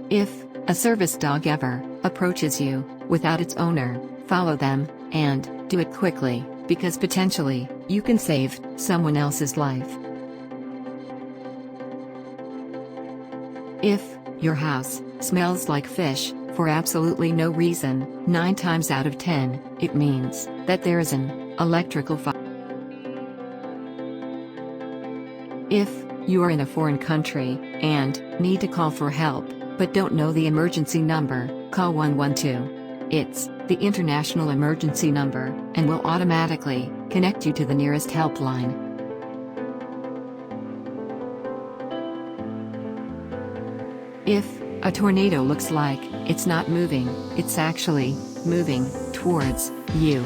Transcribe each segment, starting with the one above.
If a service dog ever approaches you without its owner, follow them, and do it quickly, because potentially, you can save someone else's life. If your house smells like fish for absolutely no reason, 9 times out of 10, it means that there is an electrical fire. If you are in a foreign country and need to call for help, but don't know the emergency number, call 112. It's the international emergency number and will automatically connect you to the nearest helpline. If a tornado looks like it's not moving, it's actually moving towards you.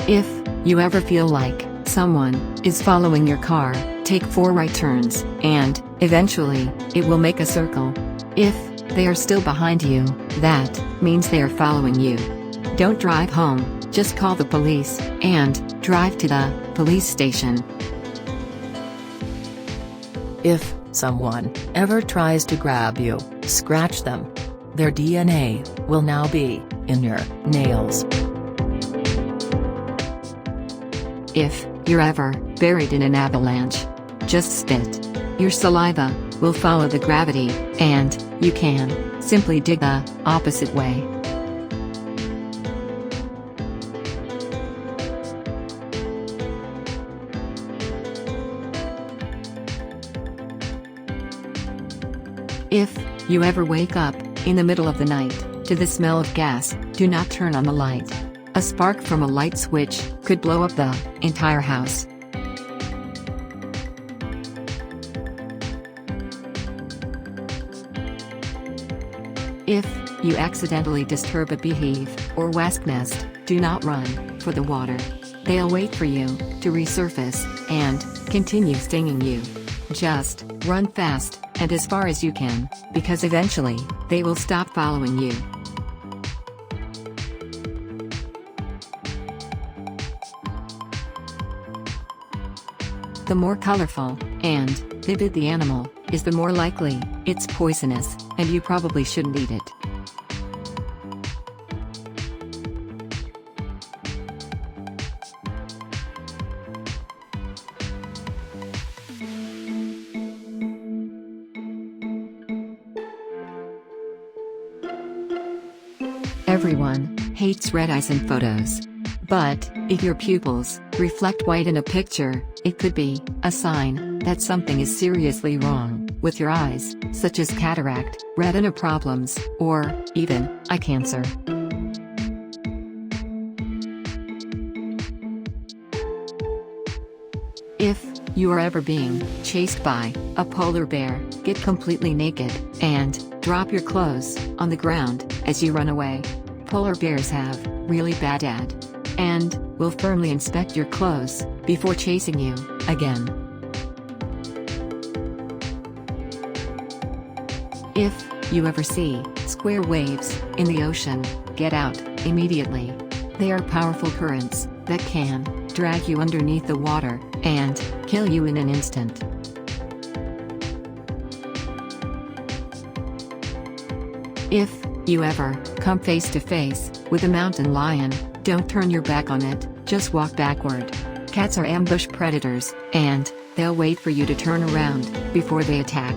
If you ever feel like someone is following your car, take 4 right turns, and eventually it will make a circle. If they are still behind you, that means they are following you. Don't drive home, just call the police and drive to the police station. If someone ever tries to grab you, scratch them. Their DNA will now be in your nails. If you're ever buried in an avalanche, just spit. Your saliva will follow the gravity, and you can simply dig the opposite way. If you ever wake up in the middle of the night to the smell of gas, do not turn on the light. A spark from a light switch could blow up the entire house. If you accidentally disturb a beehive or wasp nest, do not run for the water. They'll wait for you to resurface and continue stinging you. Just run fast and as far as you can, because eventually they will stop following you. The more colorful and vivid the animal is, the more likely it's poisonous, and you probably shouldn't eat it. Everyone hates red eyes in photos. But if your pupils reflect white in a picture, it could be a sign that something is seriously wrong with your eyes, such as cataract, retina problems, or even eye cancer. If you are ever being chased by a polar bear, get completely naked and drop your clothes on the ground as you run away. Polar bears have really bad ad and will firmly inspect your clothes before chasing you again. If you ever see square waves in the ocean, get out immediately. They are powerful currents that can drag you underneath the water and kill you in an instant. If you ever come face to face with a mountain lion, don't turn your back on it, just walk backward. Cats are ambush predators, and they'll wait for you to turn around before they attack.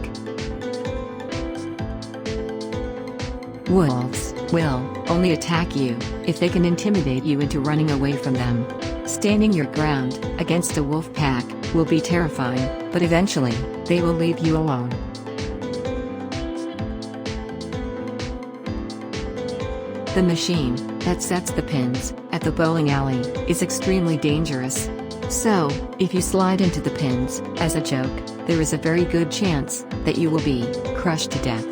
Wolves will only attack you if they can intimidate you into running away from them. Standing your ground against a wolf pack will be terrifying, but eventually, they will leave you alone. The machine that sets the pins at the bowling alley is extremely dangerous. So, if you slide into the pins as a joke, there is a very good chance that you will be crushed to death.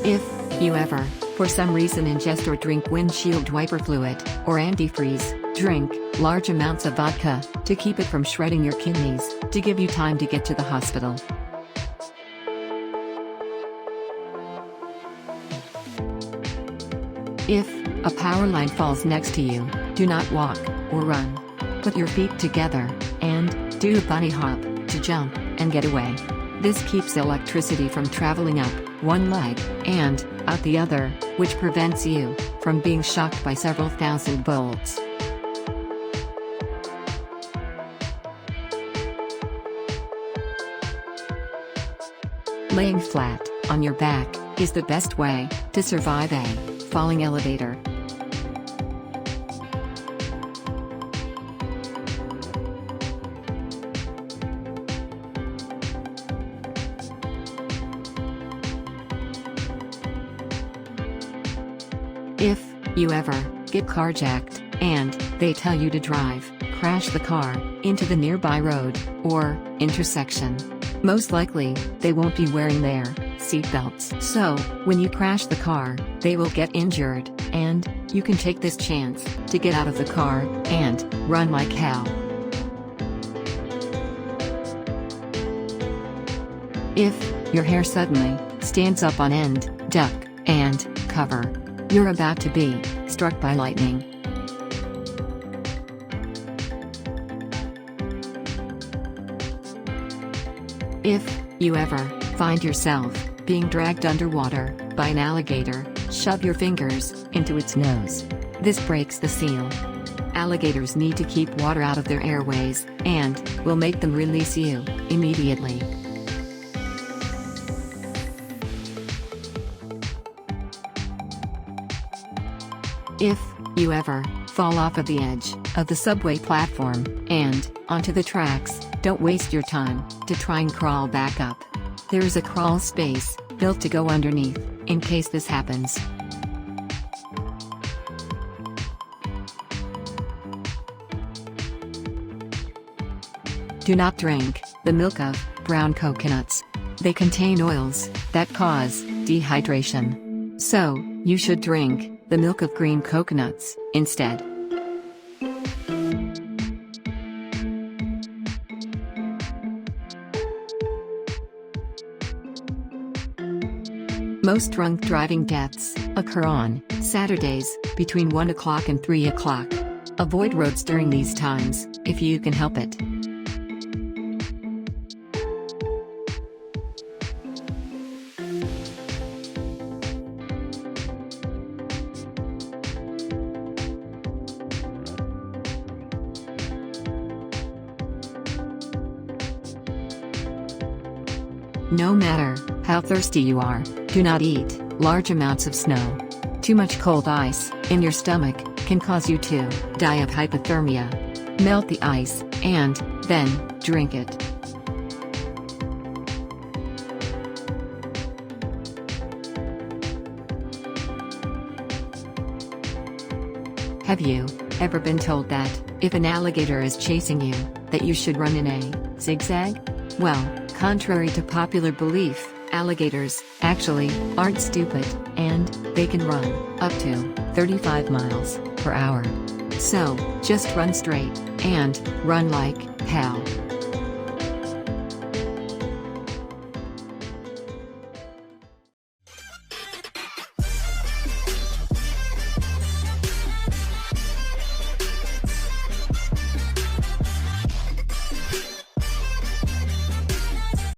If you ever, for some reason, ingest or drink windshield wiper fluid or antifreeze, Drink large amounts of vodka to keep it from shredding your kidneys, to give you time to get to the hospital. If a power line falls next to you, do not walk or run. Put your feet together and do a bunny hop to jump and get away. This keeps electricity from traveling up one leg and out the other, which prevents you from being shocked by several thousand volts. Laying flat on your back is the best way to survive a falling elevator. If you ever get carjacked and they tell you to drive, crash the car into the nearby road or intersection, most likely they won't be wearing their seatbelts. So, when you crash the car, they will get injured, and you can take this chance to get out of the car and run like hell. If your hair suddenly stands up on end, duck and cover. You're about to be struck by lightning. If you ever find yourself being dragged underwater by an alligator, shove your fingers into its nose. This breaks the seal. Alligators need to keep water out of their airways and will make them release you immediately. If you ever fall off of the edge of the subway platform and onto the tracks, don't waste your time to try and crawl back up. There is a crawl space built to go underneath in case this happens. Do not drink the milk of brown coconuts. They contain oils that cause dehydration. So, you should drink the milk of green coconuts instead. Most drunk driving deaths occur on Saturdays between 1 o'clock and 3 o'clock. Avoid roads during these times if you can help it. No matter how thirsty you are, do not eat large amounts of snow. Too much cold ice in your stomach can cause you to die of hypothermia. Melt the ice and then drink it. Have you ever been told that if an alligator is chasing you, that you should run in a zigzag? Well, contrary to popular belief, alligators actually aren't stupid, and they can run up to 35 miles per hour. So, just run straight and run like hell.